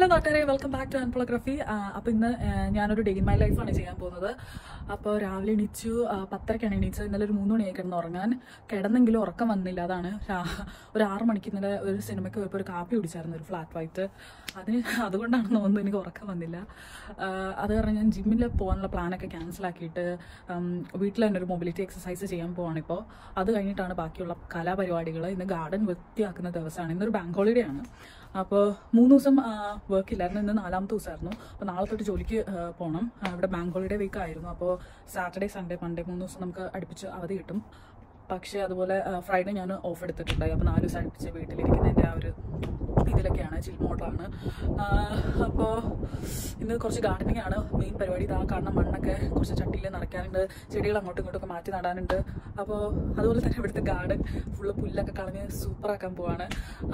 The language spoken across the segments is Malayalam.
ഹലോ നാട്ടുകാരെ, വെൽക്കം ബാക്ക് ടു അൺഫോട്ടോഗ്രാഫി. അപ്പോൾ ഇന്ന് ഞാനൊരു ഡേ ഇൻ മൈ ലൈഫാണ് ചെയ്യാൻ പോകുന്നത്. അപ്പോൾ രാവിലെ എണീച്ചു, 10:30ക്കാണ് എണീച്ചത്. ഇന്നലെ ഒരു 3 മണിയായി കിടന്ന് ഉറങ്ങാൻ. കിടന്നെങ്കിലും ഉറക്കം വന്നില്ല. അതാണ് ഒരു 6 മണിക്ക് ഇന്നലെ ഒരു സിനിമയ്ക്ക് പോയപ്പോൾ ഒരു കാപ്പി കുടിച്ചായിരുന്നു, ഒരു ഫ്ലാറ്റ് വൈറ്റ്. അതുകൊണ്ടാണെന്ന് തോന്നുന്നു എനിക്ക് ഉറക്കം വന്നില്ല. അത് കാരണം ഞാൻ ജിമ്മിൽ പോകാനുള്ള പ്ലാനൊക്കെ ക്യാൻസലാക്കിയിട്ട് വീട്ടിൽ തന്നെ ഒരു മൊബിലിറ്റി എക്സസൈസ് ചെയ്യാൻ പോവാണിപ്പോൾ. അത് കഴിഞ്ഞിട്ടാണ് ബാക്കിയുള്ള കലാപരിപാടികൾ. ഇന്ന് ഗാർഡൻ വൃത്തിയാക്കുന്ന ദിവസമാണ്. ഇന്നൊരു ബാങ്ക് ഹോളിഡേ ആണ്. അപ്പോൾ 3 ദിവസം വർക്കില്ലായിരുന്നു. ഇന്ന് 4ാമത്തെ ദിവസമായിരുന്നു. അപ്പോൾ നാളെ തൊട്ട് ജോലിക്ക് പോകണം. ഇവിടെ ബാങ്ക് ഹോളിഡേ വീക്ക് ആയിരുന്നു. അപ്പോൾ സാറ്റർഡേ, സൺഡേ, മൺഡേ 3 ദിവസം നമുക്ക് അടുപ്പിച്ച് അവധി കിട്ടും. പക്ഷേ അതുപോലെ ഫ്രൈഡേ ഞാൻ ഓഫ് എടുത്തിട്ടുണ്ടായി. അപ്പോൾ 4 ദിവസം അടുപ്പിച്ച് വീട്ടിലിരിക്കുന്നതിൻ്റെ ആ ഒരു ഇതിലൊക്കെയാണ്, ചിൽ മോഡലാണ്. അപ്പോൾ ഇന്ന് കുറച്ച് ഗാർഡനിങ് ആണ് മെയിൻ പരിപാടി. ഇതാ കാണുന്ന മണ്ണൊക്കെ കുറച്ച് ചട്ടിയിൽ നിറയ്ക്കാനുണ്ട്, ചെടികൾ അങ്ങോട്ടും ഇങ്ങോട്ടൊക്കെ മാറ്റി നടാനുണ്ട്. അപ്പോൾ അതുപോലെ തന്നെ ഇവിടുത്തെ ഗാർഡൻ ഫുള്ള് പുല്ലൊക്കെ കളഞ്ഞ് സൂപ്പറാക്കാൻ പോവാണ്.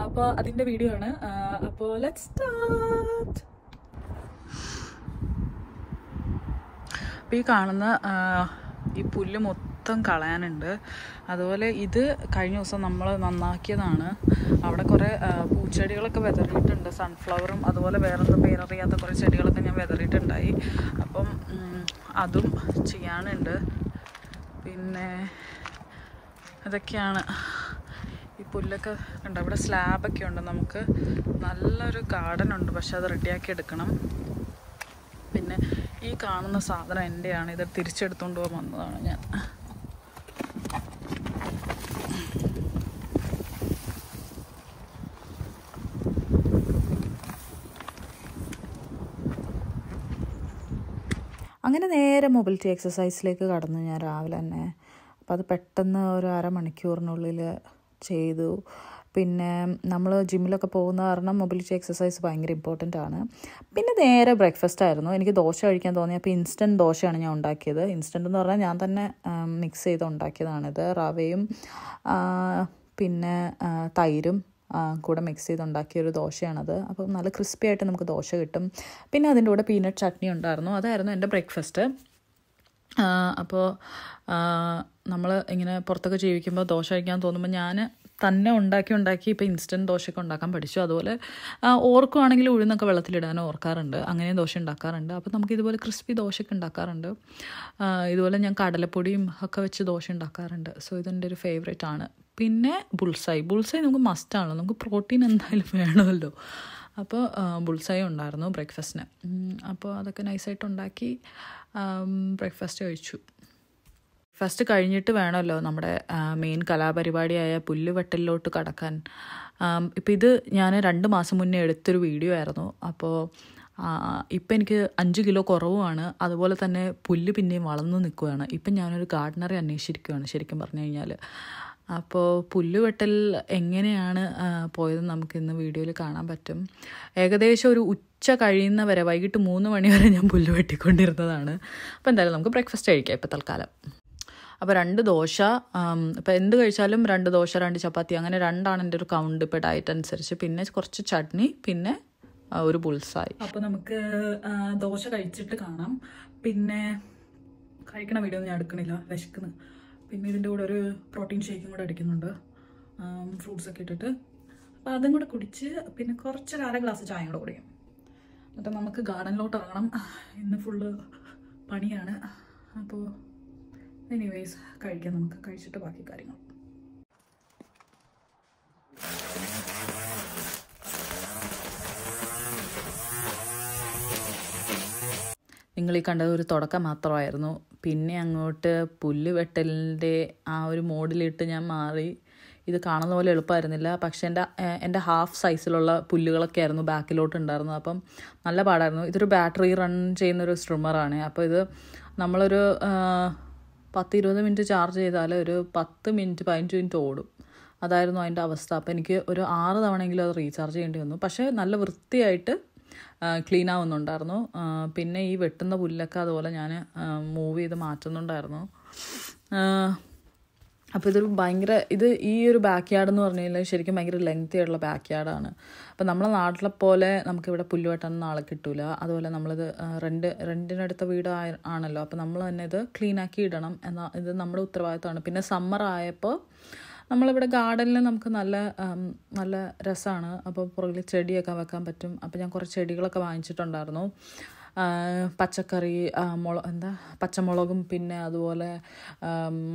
അപ്പോൾ അതിൻ്റെ വീഡിയോ ആണ്. അപ്പോൾ ലെറ്റ്സ് സ്റ്റാർട്ട്. അപ്പോൾ ഈ കാണുന്ന ഈ പുല്ല് മൊത്തം കളയാനുണ്ട്. അതുപോലെ ഇത് കഴിഞ്ഞ ദിവസം നമ്മൾ നന്നാക്കിയതാണ്. അവിടെ കുറേ പൂച്ചെടികളൊക്കെ വിതറിയിട്ടുണ്ട്, സൺഫ്ലവറും അതുപോലെ വേറെന്തോ പേരറിയാത്ത കുറേ ചെടികളൊക്കെ ഞാൻ വിതറിയിട്ടുണ്ടായി. അപ്പം അതും ചെയ്യാനുണ്ട്. പിന്നെ ഇതൊക്കെയാണ് ഈ പുല്ലൊക്കെ ഉണ്ട്. ഇവിടെ സ്ലാബൊക്കെ ഉണ്ട്. നമുക്ക് നല്ലൊരു ഗാർഡൻ ഉണ്ട്, പക്ഷെ അത് റെഡിയാക്കി എടുക്കണം. പിന്നെ ഈ കാണുന്ന സാധനം എൻ്റെയാണ്. ഇത് തിരിച്ചെടുത്തുകൊണ്ട് പോകാൻ വന്നതാണ് ഞാൻ. അങ്ങനെ നേരെ മൊബിലിറ്റി എക്സസൈസിലേക്ക് കടന്നു ഞാൻ രാവിലെ തന്നെ. അപ്പോൾ അത് പെട്ടെന്ന് ഒരു അരമണിക്കൂറിനുള്ളിൽ ചെയ്തു. പിന്നെ നമ്മൾ ജിമ്മിലൊക്കെ പോകുന്ന കാരണം മൊബിലിറ്റി എക്സസൈസ് ഭയങ്കര ഇമ്പോർട്ടൻ്റ് ആണ്. പിന്നെ നേരെ ബ്രേക്ക്ഫാസ്റ്റ് ആയിരുന്നു. എനിക്ക് ദോശ കഴിക്കാൻ തോന്നി. അപ്പോൾ ഇൻസ്റ്റൻറ്റ് ദോശയാണ് ഞാൻ ഉണ്ടാക്കിയത്. ഇൻസ്റ്റൻറ്റ് എന്ന് പറഞ്ഞാൽ ഞാൻ തന്നെ മിക്സ് ചെയ്ത് ഉണ്ടാക്കിയതാണിത്. റവയും പിന്നെ തൈരും കൂടെ മിക്സ് ചെയ്ത് ഉണ്ടാക്കിയൊരു ദോശയാണത്. അപ്പോൾ നല്ല ക്രിസ്പി ആയിട്ട് നമുക്ക് ദോശ കിട്ടും. പിന്നെ അതിൻ്റെ കൂടെ പീനട്ട് ചട്നി ഉണ്ടായിരുന്നു. അതായിരുന്നു എൻ്റെ ബ്രേക്ക്ഫാസ്റ്റ്. അപ്പോൾ നമ്മൾ ഇങ്ങനെ പുറത്തൊക്കെ ജീവിക്കുമ്പോൾ ദോശ കഴിക്കാൻ തോന്നുമ്പോൾ ഞാൻ തന്നെ ഉണ്ടാക്കി ഇപ്പോൾ ഇൻസ്റ്റൻറ്റ് ദോശയൊക്കെ ഉണ്ടാക്കാൻ പഠിച്ചു. അതുപോലെ ഓർക്കുവാണെങ്കിൽ ഉഴുന്നൊക്കെ വെള്ളത്തിലിടാൻ ഓർക്കാറുണ്ട്. അങ്ങനെയും ദോശ ഉണ്ടാക്കാറുണ്ട്. അപ്പോൾ നമുക്ക് ഇതുപോലെ ക്രിസ്പി ദോശയൊക്കെ ഉണ്ടാക്കാറുണ്ട്. ഇതുപോലെ ഞാൻ കടലപ്പൊടിയും ഒക്കെ വെച്ച് ദോശ ഉണ്ടാക്കാറുണ്ട്. സോ ഇതെൻ്റെ ഒരു ഫേവറേറ്റ് ആണ്. പിന്നെ ബുൾസൈ നമുക്ക് മസ്റ്റാണല്ലോ, നമുക്ക് പ്രോട്ടീൻ എന്തായാലും വേണമല്ലോ. അപ്പോൾ ബുൾസൈ ഉണ്ടായിരുന്നു ബ്രേക്ക്ഫാസ്റ്റിന്. അപ്പോൾ അതൊക്കെ നൈസായിട്ട് ഉണ്ടാക്കി ബ്രേക്ക്ഫാസ്റ്റ് കഴിച്ചു. ഫസ്റ്റ് കഴിഞ്ഞിട്ട് വേണമല്ലോ നമ്മുടെ മെയിൻ കലാപരിപാടിയായ പുല്ലുവെട്ടലിലോട്ട് കടക്കാൻ. ഇപ്പോൾ ഇത് ഞാൻ 2 മാസം മുന്നേ എടുത്തൊരു വീഡിയോ ആയിരുന്നു. അപ്പോൾ ഇപ്പം എനിക്ക് 5 കിലോ കുറവുമാണ്. അതുപോലെ തന്നെ പുല്ല് പിന്നെയും വളർന്നു നിൽക്കുകയാണ്. ഇപ്പം ഞാനൊരു ഗാർഡനറെ അന്വേഷിച്ചിരിക്കുകയാണ് ശരിക്കും പറഞ്ഞു കഴിഞ്ഞാൽ. അപ്പോൾ പുല്ലുവെട്ടൽ എങ്ങനെയാണ് പോയതെന്ന് നമുക്ക് ഇന്ന് വീഡിയോയിൽ കാണാൻ പറ്റും. ഏകദേശം ഒരു ഉച്ച കഴിയുന്നവരെ, വൈകിട്ട് 3 മണി വരെ ഞാൻ പുല്ല് വെട്ടിക്കൊണ്ടിരുന്നതാണ്. അപ്പോൾ എന്തായാലും നമുക്ക് ബ്രേക്ക്ഫാസ്റ്റ് കഴിക്കാം ഇപ്പോൾ തൽക്കാലം. അപ്പോൾ 2 ദോശ, ഇപ്പോൾ എന്ത് കഴിച്ചാലും 2 ദോശ 2 ചപ്പാത്തി, അങ്ങനെ 2ആണ് എൻ്റെ ഒരു കൗണ്ട് ഇപ്പോൾ ഡയറ്റ് അനുസരിച്ച്. പിന്നെ കുറച്ച് ചട്നി, പിന്നെ ഒരു ബുൾസായി. അപ്പോൾ നമുക്ക് ദോശ കഴിച്ചിട്ട് കാണാം. പിന്നെ കഴിക്കണ വീഡിയോ ഒന്നും ഞാൻ എടുക്കണില്ല, വിശക്കുന്നു. പിന്നെ ഇതിൻ്റെ കൂടെ ഒരു പ്രോട്ടീൻ ഷേക്കും കൂടെ അടിക്കുന്നുണ്ട്, ഫ്രൂട്ട്സൊക്കെ ഇട്ടിട്ട്. അപ്പോൾ അതും കൂടെ കുടിച്ച് പിന്നെ കുറച്ചൊരു 1/2 ഗ്ലാസ് ചായ കൂടെ കുടിക്കും. എന്നിട്ട് നമുക്ക് ഗാർഡനിലോട്ട് ഇറങ്ങണം. ഇന്ന് ഫുള്ള് പണിയാണ്. അപ്പോൾ എനിവേസ് കഴിക്കാം, നമുക്ക് കഴിച്ചിട്ട് ബാക്കി കാര്യങ്ങൾ. നിങ്ങൾ ഈ കണ്ടത് ഒരു തുടക്കം മാത്രമായിരുന്നു. പിന്നെ അങ്ങോട്ട് പുല്ല് വെട്ടലിൻ്റെ ആ ഒരു മോഡിലിട്ട് ഞാൻ മാറി. ഇത് കാണുന്ന പോലെ എളുപ്പമായിരുന്നില്ല. പക്ഷേ എൻ്റെ ഹാഫ് സൈസിലുള്ള പുല്ലുകളൊക്കെ ആയിരുന്നു ബാക്കിലോട്ട് ഉണ്ടായിരുന്നത്. അപ്പം നല്ല പാടായിരുന്നു. ഇതൊരു ബാറ്ററി റൺ ചെയ്യുന്നൊരു സ്ട്രിമ്മറാണ്. അപ്പോൾ ഇത് നമ്മളൊരു 10-20 മിനിറ്റ് ചാർജ് ചെയ്താൽ ഒരു 10 മിനിറ്റ് 15 മിനിറ്റ് ഓടും. അതായിരുന്നു അതിൻ്റെ അവസ്ഥ. അപ്പോൾ എനിക്ക് ഒരു 6 തവണയെങ്കിലും അത് റീചാർജ് ചെയ്യേണ്ടി വന്നു. പക്ഷേ നല്ല വൃത്തിയായിട്ട് ക്ലീൻ ആവുന്നുണ്ടായിരുന്നു. പിന്നെ ഈ വെട്ടുന്ന പുല്ലൊക്കെ അതുപോലെ ഞാൻ മൂവ് ചെയ്ത് മാറ്റുന്നുണ്ടായിരുന്നു. അപ്പോൾ ഇതൊരു ഭയങ്കര ഈ ഒരു ബാക്ക് യാർഡ് എന്ന് പറഞ്ഞു കഴിഞ്ഞാൽ ശരിക്കും ഭയങ്കര ലെങ്തി ആയിട്ടുള്ള ബാക്ക് യാർഡാണ്. അപ്പോൾ നമ്മളെ നാട്ടിലെ പോലെ നമുക്കിവിടെ പുല്ല് വെട്ടാനൊന്നും ആളെ കിട്ടില്ല. അതുപോലെ നമ്മളിത് റെൻറ്റിനടുത്ത വീട് ആണല്ലോ. അപ്പോൾ നമ്മൾ തന്നെ ഇത് ക്ലീനാക്കി ഇടണം. എന്നാൽ ഇത് നമ്മുടെ ഉത്തരവാദിത്തമാണ്. പിന്നെ സമ്മർ ആയപ്പോൾ നമ്മളിവിടെ ഗാർഡനിൽ നമുക്ക് നല്ല രസമാണ്. അപ്പോൾ പുറകിൽ ചെടിയൊക്കെ വെക്കാൻ പറ്റും. അപ്പോൾ ഞാൻ കുറച്ച് ചെടികളൊക്കെ വാങ്ങിച്ചിട്ടുണ്ടായിരുന്നു. പച്ചക്കറി, പച്ചമുളകും പിന്നെ അതുപോലെ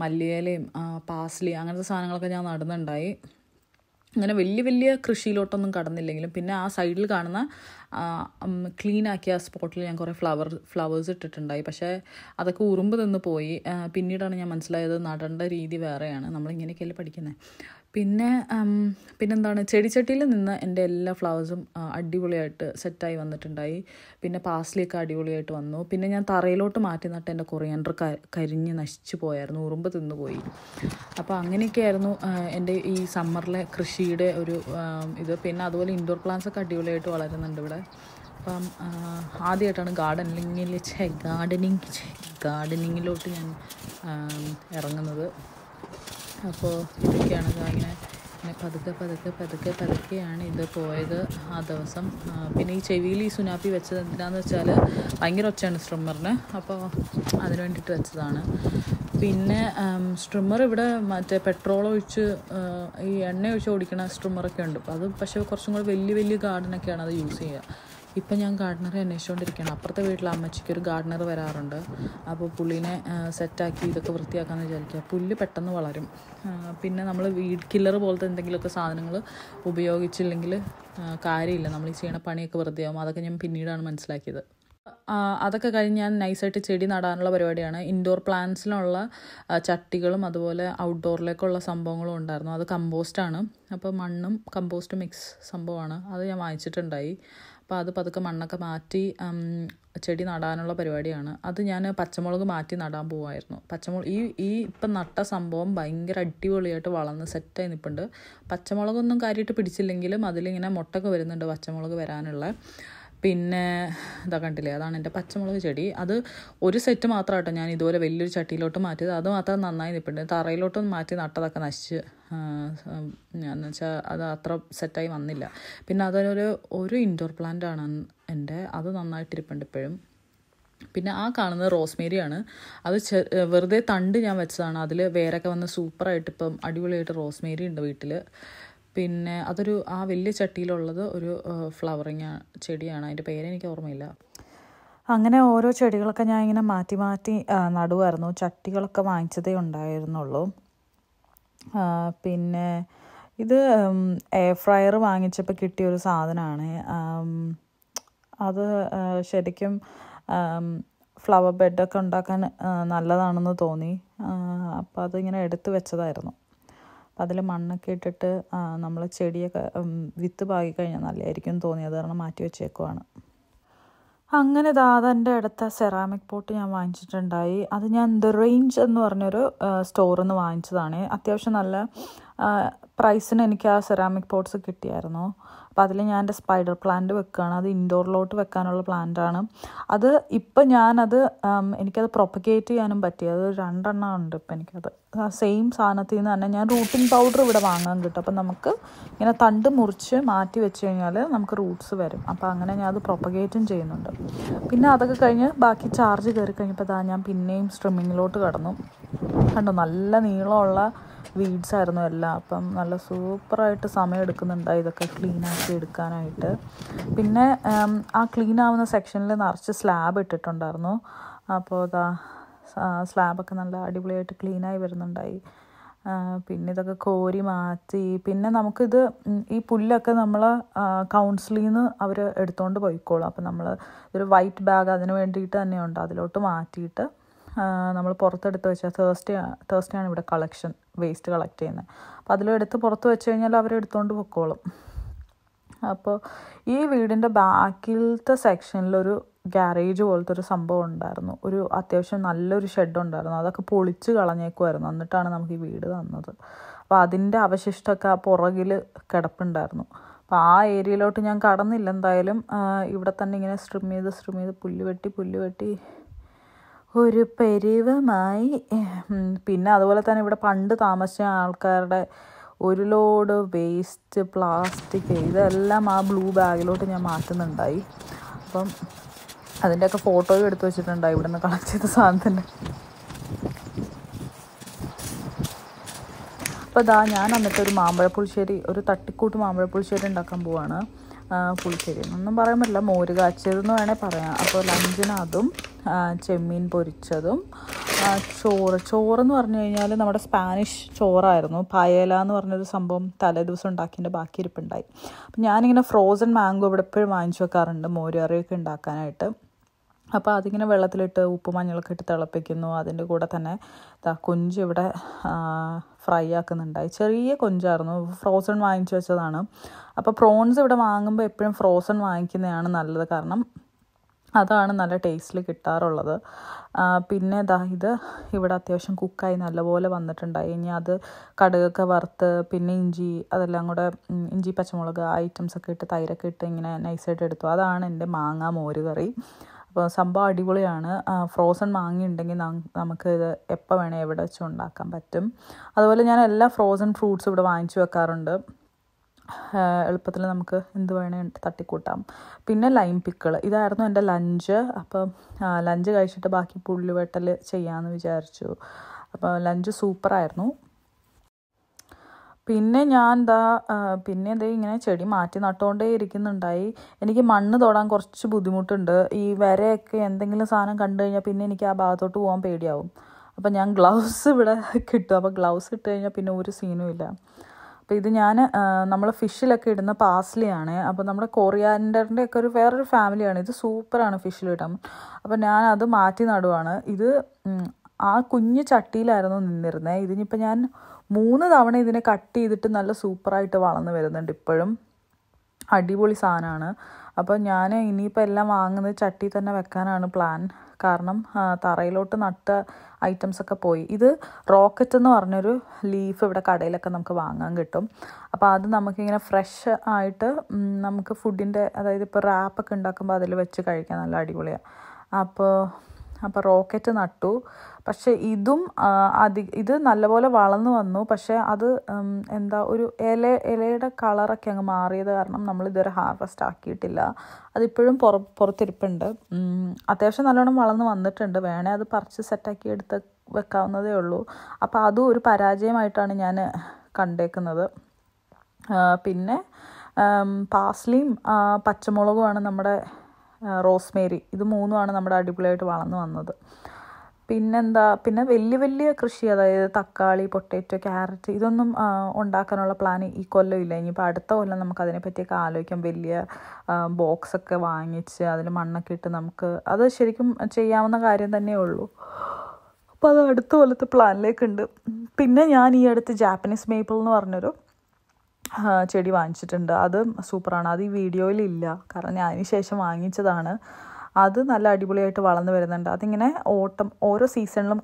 മല്ലിയിലയും പാസ്ലി അങ്ങനത്തെ സാധനങ്ങളൊക്കെ ഞാൻ നടുന്നുണ്ടായി. അങ്ങനെ വലിയ കൃഷിയിലോട്ടൊന്നും കടന്നില്ലെങ്കിലും പിന്നെ ആ സൈഡിൽ കാണുന്ന ക്ലീൻ ആക്കിയ സ്പോട്ടിൽ ഞാൻ കുറേ ഫ്ലവേഴ്സ് ഇട്ടിട്ടുണ്ടായി. പക്ഷേ അതൊക്കെ ഉറുമ്പ് നിന്ന് പോയി. പിന്നീടാണ് ഞാൻ മനസ്സിലായത് നടേണ്ട രീതി വേറെയാണ്. നമ്മളിങ്ങനെയൊക്കെയല്ലേ പഠിക്കുന്നത്. പിന്നെന്താണ്, ചെടിച്ചട്ടിയിൽ നിന്ന് എൻ്റെ എല്ലാ ഫ്ലവേഴ്സും അടിപൊളിയായിട്ട് സെറ്റായി വന്നിട്ടുണ്ടായി. പിന്നെ പാസ്ലിയൊക്കെ അടിപൊളിയായിട്ട് വന്നു. പിന്നെ ഞാൻ തറയിലോട്ട് മാറ്റി നട്ട് എൻ്റെ കൊറിയാൻഡർ കരിഞ്ഞ് നശിച്ചു പോയായിരുന്നു, ഉറുമ്പ് തിന്നുപോയി. അപ്പോൾ അങ്ങനെയൊക്കെയായിരുന്നു എൻ്റെ ഈ സമ്മറിലെ കൃഷിയുടെ ഒരു ഇത്. പിന്നെ അതുപോലെ ഇൻഡോർ പ്ലാന്റ്സ് ഒക്കെ അടിപൊളിയായിട്ട് വളരുന്നുണ്ട് ഇവിടെ. അപ്പം ആദ്യമായിട്ടാണ് ഗാർഡനിങ്ങിലോട്ട് ഞാൻ ഇറങ്ങുന്നത്. അപ്പോൾ ഇതൊക്കെയാണ് ഇങ്ങനെ പതുക്കെയാണ് ഇത് പോയത് ആ ദിവസം. പിന്നെ ഈ ചെവിയിൽ ഈ സുനാപ്പി വെച്ചത് എന്തിനാന്ന് വെച്ചാൽ ഭയങ്കര ഒച്ചയാണ് സ്ട്രിമ്മറിന്. അപ്പോൾ അതിന് വേണ്ടിയിട്ട് വെച്ചതാണ്. പിന്നെ സ്ട്രിമ്മർ ഇവിടെ മറ്റേ പെട്രോൾ ഒഴിച്ച് ഈ എണ്ണ ഒഴിച്ച് ഓടിക്കണ സ്ട്രിമ്മറൊക്കെ ഉണ്ട്. അത് പക്ഷേ കുറച്ചും കൂടി വലിയ ഗാർഡനൊക്കെയാണ് അത് യൂസ് ചെയ്യുക. ഇപ്പം ഞാൻ ഗാർഡനറെ അന്വേഷിച്ചുകൊണ്ടിരിക്കുകയാണ്. അപ്പുറത്തെ വീട്ടിൽ അമ്മച്ചിക്കൊരു ഗാർഡനർ വരാറുണ്ട്. അപ്പോൾ പുള്ളിനെ സെറ്റാക്കി ഇതൊക്കെ വൃത്തിയാക്കാമെന്ന് വിചാരിക്കുക. പുല്ല് പെട്ടെന്ന് വളരും. പിന്നെ നമ്മൾ വീഡ് കില്ലർ പോലത്തെ എന്തെങ്കിലുമൊക്കെ സാധനങ്ങൾ ഉപയോഗിച്ചില്ലെങ്കിൽ കാര്യമില്ല, നമ്മൾ ഈ ചെയ്യണ പണിയൊക്കെ വെറുതെ ആവും. അതൊക്കെ ഞാൻ പിന്നീടാണ് മനസ്സിലാക്കിയത്. അതൊക്കെ കഴിഞ്ഞ് ഞാൻ നൈസായിട്ട് ചെടി നടാനുള്ള പരിപാടിയാണ്. ഇൻഡോർ പ്ലാന്റ്സിനുള്ള ചട്ടികളും അതുപോലെ ഔട്ട്ഡോറിലേക്കുള്ള സംഭവങ്ങളും ഉണ്ടായിരുന്നു. അത് കമ്പോസ്റ്റാണ്. അപ്പോൾ മണ്ണും കമ്പോസ്റ്റും മിക്സ് സംഭവമാണ്. അത് ഞാൻ വാങ്ങിച്ചിട്ടുണ്ടായി. അപ്പോൾ അത് പതുക്കെ മണ്ണൊക്കെ മാറ്റി ചെടി നടാനുള്ള പരിപാടിയാണ്. അത് ഞാൻ പച്ചമുളക് മാറ്റി നടാൻ പോവായിരുന്നു. ഈ ഇപ്പം നട്ട സംഭവം ഭയങ്കര അടിപൊളിയായിട്ട് വളർന്ന് സെറ്റായി നിൽപ്പുണ്ട്. പച്ചമുളകൊന്നും കാര്യമായിട്ട് പിടിച്ചില്ലെങ്കിലും അതിലിങ്ങനെ മുട്ടൊക്കെ വരുന്നുണ്ട് പച്ചമുളക് വരാനുള്ള. പിന്നെ ഇതാ കണ്ടില്ലേ, അതാണ് എൻ്റെ പച്ചമുളക് ചെടി. അത് ഒരു സെറ്റ് മാത്രം കേട്ടോ ഞാൻ ഇതുപോലെ വലിയൊരു ചട്ടിയിലോട്ട് മാറ്റിയത്. അത് മാത്രം നന്നായി നിൽപ്പുണ്ട്. തറയിലോട്ടൊന്നും മാറ്റി നട്ടതൊക്കെ നശിച്ച് എന്ന് വെച്ചാൽ അത് അത്ര സെറ്റായി വന്നില്ല. പിന്നെ ഒരു ഇൻഡോർ പ്ലാന്റ് ആണ് എൻ്റെ, അത് നന്നായിട്ടിരിപ്പുണ്ട് ഇപ്പോഴും. പിന്നെ ആ കാണുന്നത് റോസ്മേരിയാണ്. അത് വെറുതെ തണ്ട് ഞാൻ വെച്ചതാണ്. അതിൽ വേരൊക്കെ വന്ന് സൂപ്പറായിട്ട് ഇപ്പം അടിപൊളിയായിട്ട് റോസ്മേരി ഉണ്ട് വീട്ടിൽ. പിന്നെ ആ വലിയ ചട്ടിയിലുള്ളത് ഒരു ഫ്ലവറിങ് ചെടിയാണ്. അതിൻ്റെ പേരെനിക്ക് ഓർമ്മയില്ല. അങ്ങനെ ഓരോ ചെടികളൊക്കെ ഞാൻ ഇങ്ങനെ മാറ്റി നടുവായിരുന്നു. ചട്ടികളൊക്കെ വാങ്ങിച്ചതേ ഉണ്ടായിരുന്നുള്ളൂ. പിന്നെ ഇത് എയർ ഫ്രയർ വാങ്ങിച്ചപ്പോൾ കിട്ടിയൊരു സാധനമാണ്. അത് ശരിക്കും ഫ്ലവർ ബെഡൊക്കെ ഉണ്ടാക്കാൻ നല്ലതാണെന്ന് തോന്നി. അപ്പോൾ അതിങ്ങനെ എടുത്ത് വെച്ചതായിരുന്നു. അപ്പം അതിൽ മണ്ണൊക്കെ ഇട്ടിട്ട് നമ്മൾ ചെടിയൊക്കെ വിത്ത് പാകി കഴിഞ്ഞാൽ നല്ലതായിരിക്കും തോന്നി. അത് കാരണം മാറ്റി വെച്ചേക്കുവാണ്. അങ്ങനെ അതെൻ്റെ അടുത്ത സെറാമിക് പോട്ട് ഞാൻ വാങ്ങിച്ചിട്ടുണ്ടായി. അത് ഞാൻ ദ റേഞ്ച് എന്ന് പറഞ്ഞൊരു സ്റ്റോറിൽ നിന്ന് വാങ്ങിച്ചതാണ്. അത്യാവശ്യം നല്ല പ്രൈസിന് എനിക്ക് ആ സെറാമിക് പോട്ട്സ് കിട്ടിയായിരുന്നു. അപ്പോൾ അതിൽ ഞാൻ എൻ്റെ സ്പൈഡർ പ്ലാന്റ് വെക്കുകയാണ്. അത് ഇൻഡോറിലോട്ട് വെക്കാനുള്ള പ്ലാന്റാണ്. അത് ഇപ്പം എനിക്കത് പ്രൊപ്പഗേറ്റ് ചെയ്യാനും പറ്റി. അത് 2 എണ്ണം ഉണ്ട് ഇപ്പം എനിക്കത്. സെയിം സാധനത്തിൽ നിന്ന് തന്നെ ഞാൻ റൂട്ടിംഗ് പൗഡർ ഇവിടെ വാങ്ങാൻ കിട്ടും. അപ്പം നമുക്ക് ഇങ്ങനെ തണ്ട് മുറിച്ച് മാറ്റി വെച്ച് കഴിഞ്ഞാൽ നമുക്ക് റൂട്ട്സ് വരും. അപ്പോൾ അങ്ങനെ ഞാൻ അത് പ്രൊപ്പഗേറ്റും ചെയ്യുന്നുണ്ട്. പിന്നെ അതൊക്കെ കഴിഞ്ഞ് ബാക്കി ചാർജ് കയറി കഴിഞ്ഞപ്പോൾ ഞാൻ പിന്നെയും സ്ട്രിമ്മിങ്ങിലോട്ട് കടന്നു. കണ്ടോ, നല്ല നീളമുള്ള വീഡ്സ് ആയിരുന്നു എല്ലാം. അപ്പം നല്ല സൂപ്പറായിട്ട് സമയം എടുക്കുന്നുണ്ടായി ഇതൊക്കെ ക്ലീനാക്കി എടുക്കാനായിട്ട്. പിന്നെ ആ ക്ലീൻ ആവുന്ന സെക്ഷനിൽ നിറച്ച് സ്ലാബ് ഇട്ടിട്ടുണ്ടായിരുന്നു. അപ്പോൾ സ്ലാബൊക്കെ നല്ല അടിപൊളിയായിട്ട് ക്ലീനായി വരുന്നുണ്ടായി. പിന്നെ ഇതൊക്കെ കോരി മാറ്റി. പിന്നെ നമുക്കിത് ഈ പുല്ലൊക്കെ നമ്മൾ കൗൺസിലിൽ നിന്ന് അവർ എടുത്തുകൊണ്ട് പോയിക്കോളും. അപ്പം നമ്മൾ ഒരു വൈറ്റ് ബാഗ് അതിന് വേണ്ടിയിട്ട് തന്നെയുണ്ട്. അതിലോട്ട് മാറ്റിയിട്ട് നമ്മൾ പുറത്തെടുത്ത് വെച്ചാൽ തേഴ്സ്ഡേയാണ് ഇവിടെ വേസ്റ്റ് കളക്ട് ചെയ്യുന്നത്. അപ്പോൾ അതിലെടുത്ത് പുറത്ത് വെച്ച് കഴിഞ്ഞാൽ അവരെടുത്തുകൊണ്ട് പൊക്കോളും. അപ്പോൾ ഈ വീടിൻ്റെ ബാക്കിലത്തെ സെക്ഷനിലൊരു ഗ്യാരേജ് പോലത്തെ ഒരു സംഭവം ഉണ്ടായിരുന്നു. ഒരു അത്യാവശ്യം നല്ലൊരു ഷെഡ് ഉണ്ടായിരുന്നു. അതൊക്കെ പൊളിച്ച് കളഞ്ഞേക്കുമായിരുന്നു. എന്നിട്ടാണ് നമുക്ക് ഈ വീട് തന്നത്. അപ്പോൾ അതിൻ്റെ അവശിഷ്ടമൊക്കെ ആ പുറകിൽ കിടപ്പുണ്ടായിരുന്നു. അപ്പോൾ ആ ഏരിയയിലോട്ട് ഞാൻ കടന്നില്ല. എന്തായാലും ഇവിടെ തന്നെ ഇങ്ങനെ സ്ട്രിം ചെയ്ത് പുല്ല് വെട്ടി ഒരു പരിവമായി. പിന്നെ അതുപോലെ തന്നെ ഇവിടെ പണ്ട് താമസിച്ച ആൾക്കാരുടെ ഒരു ലോഡ് വേസ്റ്റ്, പ്ലാസ്റ്റിക് ഇതെല്ലാം ആ ബ്ലൂ ബാഗിലോട്ട് ഞാൻ മാറ്റുന്നുണ്ടായി. അപ്പം അതിൻ്റെയൊക്കെ ഫോട്ടോയും എടുത്ത് വെച്ചിട്ടുണ്ടായി ഇവിടെ നിന്ന് കളക്ട് ചെയ്ത സാധനത്തിൻ്റെ. അപ്പോൾ ഞാൻ എന്നിട്ട് ഒരു മാമ്പഴപ്പുളിശ്ശേരി, ഒരു തട്ടിക്കൂട്ട് മാമ്പഴപ്പുളിശ്ശേരി ഉണ്ടാക്കാൻ പോവാണ്. പുളിശ്ശേരി എന്നൊന്നും പറയാൻ പറ്റില്ല, മോര് കാച്ചിയതെന്ന് വേണേൽ പറയാം. അപ്പോൾ ലഞ്ചിന് അതും ചെമ്മീൻ പൊരിച്ചതും ചോറെന്ന് പറഞ്ഞു കഴിഞ്ഞാൽ നമ്മുടെ സ്പാനിഷ് ചോറായിരുന്നു. പയല എന്ന് പറഞ്ഞൊരു സംഭവം തലേ ദിവസം ഉണ്ടാക്കിയതിൻ്റെ ബാക്കി ഇരിപ്പുണ്ടായി. അപ്പം ഞാനിങ്ങനെ ഫ്രോസൺ മാംഗോ ഇവിടെ എപ്പോഴും വാങ്ങിച്ചു വെക്കാറുണ്ട് മോര് കറിയൊക്കെ ഉണ്ടാക്കാനായിട്ട്. അപ്പോൾ അതിങ്ങനെ വെള്ളത്തിലിട്ട് ഉപ്പ് മഞ്ഞളൊക്കെ ഇട്ട് തിളപ്പിക്കുന്നു. അതിൻ്റെ കൂടെ തന്നെ കൊഞ്ച് ഇവിടെ ഫ്രൈ ആക്കുന്നുണ്ടായി. ചെറിയ കൊഞ്ചായിരുന്നു, ഫ്രോസൺ വാങ്ങിച്ചു വെച്ചതാണ്. അപ്പോൾ പ്രോൺസ് ഇവിടെ വാങ്ങുമ്പോൾ എപ്പോഴും ഫ്രോസൺ വാങ്ങിക്കുന്നതാണ് നല്ലത്, കാരണം അതാണ് നല്ല ടേസ്റ്റിൽ കിട്ടാറുള്ളത്. പിന്നെ ഇത് ഇവിടെ അത്യാവശ്യം കുക്കായി നല്ലപോലെ വന്നിട്ടുണ്ടായി. ഇനി അത് കടുകൊക്കെ വറുത്ത് പിന്നെ അതെല്ലാം കൂടെ ഇഞ്ചി പച്ചമുളക് ഐറ്റംസൊക്കെ ഇട്ട് തൈരൊക്കെ ഇട്ട് ഇങ്ങനെ നൈസായിട്ട് എടുത്തു. അതാണ് എൻ്റെ മാങ്ങ മോര് കറി. അപ്പോൾ സംഭവം അടിപൊളിയാണ്. ഫ്രോസൺ മാങ്ങ ഉണ്ടെങ്കിൽ നമുക്ക് ഇത് എപ്പോൾ വേണേൽ എവിടെ വെച്ചും ഉണ്ടാക്കാൻ പറ്റും. അതുപോലെ ഞാൻ എല്ലാ ഫ്രോസൺ ഫ്രൂട്ട്സും ഇവിടെ വാങ്ങിച്ചു വെക്കാറുണ്ട്. എളുപ്പത്തിൽ നമുക്ക് എന്ത് വേണേൽ തട്ടിക്കൂട്ടാം. പിന്നെ ലൈം പിക്കിൾ, ഇതായിരുന്നു എൻ്റെ ലഞ്ച്. അപ്പം ലഞ്ച് കഴിച്ചിട്ട് ബാക്കി പുള്ളിവെട്ടൽ ചെയ്യാമെന്ന് വിചാരിച്ചു. അപ്പോൾ ലഞ്ച് സൂപ്പറായിരുന്നു. പിന്നെ പിന്നെ ഇങ്ങനെ ചെടി മാറ്റി നട്ടുകൊണ്ടേ ഇരിക്കുന്നുണ്ടായി. എനിക്ക് മണ്ണ് തൊടാൻ കുറച്ച് ബുദ്ധിമുട്ടുണ്ട്. ഈ വരയൊക്കെ എന്തെങ്കിലും സാധനം കണ്ടു കഴിഞ്ഞാൽ പിന്നെ എനിക്ക് ആ ഭാഗത്തോട്ട് പോകാൻ പേടിയാവും. അപ്പം ഞാൻ ഗ്ലൗസ് ഇവിടെ കിട്ടും. അപ്പോൾ ഗ്ലൗസ് ഇട്ട് കഴിഞ്ഞാൽ പിന്നെ ഒരു സീനും ഇല്ല. അപ്പോൾ ഇത് നമ്മൾ ഫിഷിലൊക്കെ ഇടുന്ന പാസ്ലിയാണ്. അപ്പോൾ നമ്മുടെ കൊറിയാൻഡറിൻ്റെ ഒക്കെ വേറൊരു ഫാമിലിയാണ്. ഇത് സൂപ്പറാണ് ഫിഷിലിടാൻ. അപ്പോൾ ഞാൻ അത് മാറ്റി നടുവാണ്. ഇത് ആ കുഞ്ഞു ചട്ടിയിലായിരുന്നു നിന്നിരുന്നത്. ഇതിനിപ്പോൾ ഞാൻ 3 തവണ ഇതിനെ കട്ട് ചെയ്തിട്ട് നല്ല സൂപ്പറായിട്ട് വളർന്നു വരുന്നുണ്ട്. ഇപ്പോഴും അടിപൊളി സാധനമാണ്. അപ്പോൾ ഞാൻ ഇനിയിപ്പോൾ എല്ലാം വാങ്ങുന്നത് ചട്ടി തന്നെ വെക്കാനാണ് പ്ലാൻ. കാരണം തറയിലോട്ട് നട്ട ഐറ്റംസൊക്കെ പോയി. ഇത് റോക്കറ്റ് എന്ന് പറഞ്ഞൊരു ലീഫ് ഇവിടെ കടയിലൊക്കെ നമുക്ക് വാങ്ങാൻ കിട്ടും. അപ്പോൾ അത് നമുക്കിങ്ങനെ ഫ്രഷ് ആയിട്ട് നമുക്ക് ഫുഡിൻ്റെ, അതായത് ഇപ്പോൾ റാപ്പൊക്കെ ഉണ്ടാക്കുമ്പോൾ അതിൽ വെച്ച് കഴിക്കാൻ നല്ല അടിപൊളിയാണ്. അപ്പോൾ റോക്കറ്റ് നട്ടു. പക്ഷേ ഇത് നല്ലപോലെ വളർന്നു വന്നു. പക്ഷേ അത് ഒരു ഇലയുടെ കളറൊക്കെ അങ്ങ് മാറിയത് കാരണം നമ്മളിതുവരെ ഹാർവെസ്റ്റ് ആക്കിയിട്ടില്ല. അതിപ്പോഴും പുറത്തിരിപ്പുണ്ട്. അത്യാവശ്യം നല്ലോണം വളർന്നു വന്നിട്ടുണ്ട്. വേണേൽ അത് പറിച്ച് സെറ്റാക്കി എടുത്ത് വെക്കാവുന്നതേ ഉള്ളൂ. അപ്പോൾ അതും ഒരു പരാജയമായിട്ടാണ് ഞാൻ കണ്ടേക്കുന്നത്. പിന്നെ പാസ്ലിയും പച്ചമുളകുമാണ് നമ്മുടെ റോസ്മേരി. ഇത് 3ഉമാണ് നമ്മുടെ അടിപൊളിയായിട്ട് വളർന്നു വന്നത്. പിന്നെ വലിയ കൃഷി, അതായത് തക്കാളി, പൊട്ടാറ്റോ, ക്യാരറ്റ് ഇതൊന്നും ഉണ്ടാക്കാനുള്ള പ്ലാൻ ഈ കൊല്ലം ഇല്ല. ഇനിയിപ്പോൾ അടുത്ത കൊല്ലം നമുക്ക് അതിനെപ്പറ്റിയൊക്കെ ആലോചിക്കാം. വലിയ ബോക്സൊക്കെ വാങ്ങിച്ച് അതിൽ മണ്ണൊക്കെ ഇട്ട് നമുക്ക് അത് ശരിക്കും ചെയ്യാവുന്ന കാര്യം തന്നെയേ ഉള്ളൂ. അപ്പോൾ അത് അടുത്ത കൊല്ലത്തെ പ്ലാനിലേക്കുണ്ട്. പിന്നെ ഞാൻ ഈ അടുത്ത് ജാപ്പനീസ് മേപ്പിൾ എന്ന് പറഞ്ഞൊരു ചെടി വാങ്ങിച്ചിട്ടുണ്ട്. അത് സൂപ്പറാണ്. അത് ഈ വീഡിയോയിലില്ല, കാരണം ഞാൻ അതിന് ശേഷം വാങ്ങിച്ചതാണ്. അത് നല്ല അടിപൊളിയായിട്ട് വളർന്നു വരുന്നുണ്ട്. അതിങ്ങനെ ഓരോ സീസണിലും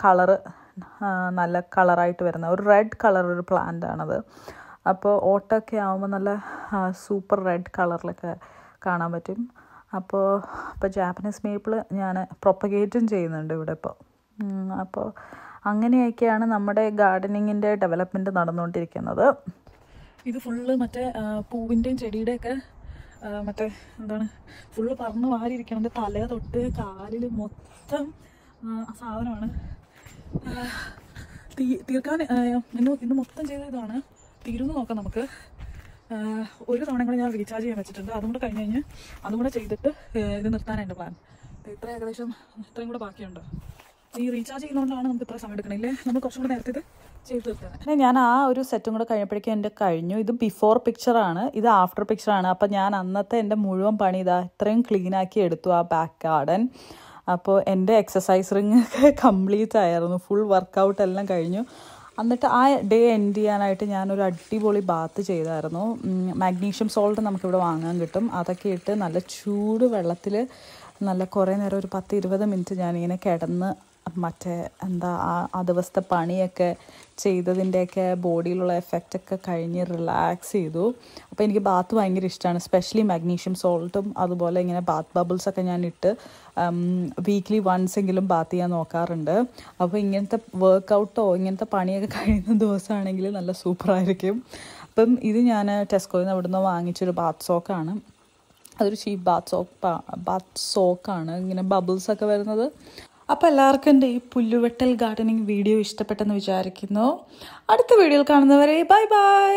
നല്ല കളറായിട്ട് വരുന്ന ഒരു റെഡ് കളർ ഒരു പ്ലാന്റ് ആണത്. അപ്പോൾ ഓട്ടമൊക്കെ ആകുമ്പോൾ നല്ല സൂപ്പർ റെഡ് കളറിലൊക്കെ കാണാൻ പറ്റും. അപ്പോൾ ജാപ്പനീസ് മേപ്പിൾ ഞാൻ പ്രൊപ്പഗേറ്റും ചെയ്യുന്നുണ്ട് ഇവിടെ ഇപ്പോൾ. അപ്പോൾ അങ്ങനെയൊക്കെയാണ് നമ്മുടെ ഗാർഡനിങ്ങിൻ്റെ ഡെവലപ്മെൻറ്റ് നടന്നുകൊണ്ടിരിക്കുന്നത്. ഇത് ഫുള്ള് മറ്റേ പൂവിൻ്റെയും ചെടിയുടെയൊക്കെ ഫുള്ള് പറന്ന് വാരിയിരിക്കണം. തല തൊട്ട് കാലിൽ മൊത്തം ആ സാധനമാണ്. തീർക്കാൻ ഇന്ന് മൊത്തം ചെയ്ത ഇതാണ്. തീരുന്ന് നോക്കാം നമുക്ക്. ഒരു തവണ കൂടെ ഞാൻ റീചാർജ് ചെയ്യാൻ വെച്ചിട്ടുണ്ട്. അതും കൂടെ കഴിഞ്ഞ് കഴിഞ്ഞ് അതും കൂടെ ചെയ്തിട്ട് ഇത് നിർത്താനാണ് എൻ്റെ പ്ലാൻ. ഏകദേശം ഇത്രയും കൂടെ ബാക്കിയുണ്ട്. ഈ റീചാർജ് ചെയ്യുന്നതുകൊണ്ടാണ് നമുക്ക് ഇത്ര സമയം എടുക്കണില്ലേ. നമ്മൾ കുറച്ചും കൂടെ നേരത്തെ ഇത് ചെയ്ത് തീർത്തത്. ഞാൻ ആ ഒരു സെറ്റും കൂടെ കഴിഞ്ഞപ്പോഴേക്കും എൻ്റെ കഴിഞ്ഞു. ഇത് ബിഫോർ പിക്ചറാണ്, ഇത് ആഫ്റ്റർ പിക്ചറാണ്. അപ്പം ഞാൻ അന്നത്തെ എൻ്റെ മുഴുവൻ പണി ഇത്രയും ക്ലീനാക്കി എടുത്തു ആ ബാക്ക് ഗാർഡൻ. അപ്പോൾ എൻ്റെ എക്സസൈസ് റിങ് ഒക്കെ കംപ്ലീറ്റ് ആയിരുന്നു. ഫുൾ വർക്കൗട്ട് എല്ലാം കഴിഞ്ഞു. എന്നിട്ട് ആ ഡേ എൻഡ് ചെയ്യാനായിട്ട് ഞാനൊരു അടിപൊളി ബാത്ത് ചെയ്തായിരുന്നു. മാഗ്നീഷ്യം സോൾട്ട് നമുക്കിവിടെ വാങ്ങാൻ കിട്ടും. അതൊക്കെ ഇട്ട് നല്ല ചൂട് വെള്ളത്തിൽ നല്ല കുറേ നേരം ഒരു 10-20 മിനിറ്റ് ഞാനിങ്ങനെ കിടന്ന് ആ ദിവസത്തെ പണിയൊക്കെ ചെയ്തതിൻ്റെയൊക്കെ ബോഡിയിലുള്ള എഫക്റ്റൊക്കെ കഴിഞ്ഞ് റിലാക്സ് ചെയ്തു. അപ്പോൾ എനിക്ക് ബാത്ത് ഭയങ്കര ഇഷ്ടമാണ്. സ്പെഷ്യലി മാഗ്നീഷ്യം സോൾട്ടും അതുപോലെ ഇങ്ങനെ ബാത്ത് ബബിൾസൊക്കെ ഞാൻ ഇട്ട് വീക്ക്ലി വൺസ് എങ്കിലും ബാത്ത് ചെയ്യാൻ നോക്കാറുണ്ട്. അപ്പോൾ ഇങ്ങനത്തെ വർക്കൗട്ടോ ഇങ്ങനത്തെ പണിയൊക്കെ കഴിയുന്ന ദിവസമാണെങ്കിൽ നല്ല സൂപ്പറായിരിക്കും. അപ്പം ഇത് ഞാൻ ടെസ്കോയിൽ നിന്ന് ഇവിടുന്ന് വാങ്ങിച്ചൊരു ബാത്ത് സോക്കാണ്. അതൊരു ചീപ്പ് ബാത്ത് സോക്കാണ്, ഇങ്ങനെ ബബിൾസൊക്കെ വരുന്നത്. അപ്പോൾ എല്ലാവർക്കും എൻ്റെ ഈ പുല്ലുവെട്ടൽ ഗാർഡനിങ് വീഡിയോ ഇഷ്ടപ്പെട്ടെന്ന് വിചാരിക്കുന്നു. അടുത്ത വീഡിയോയിൽ കാണുന്നവരെ ബൈ ബൈ.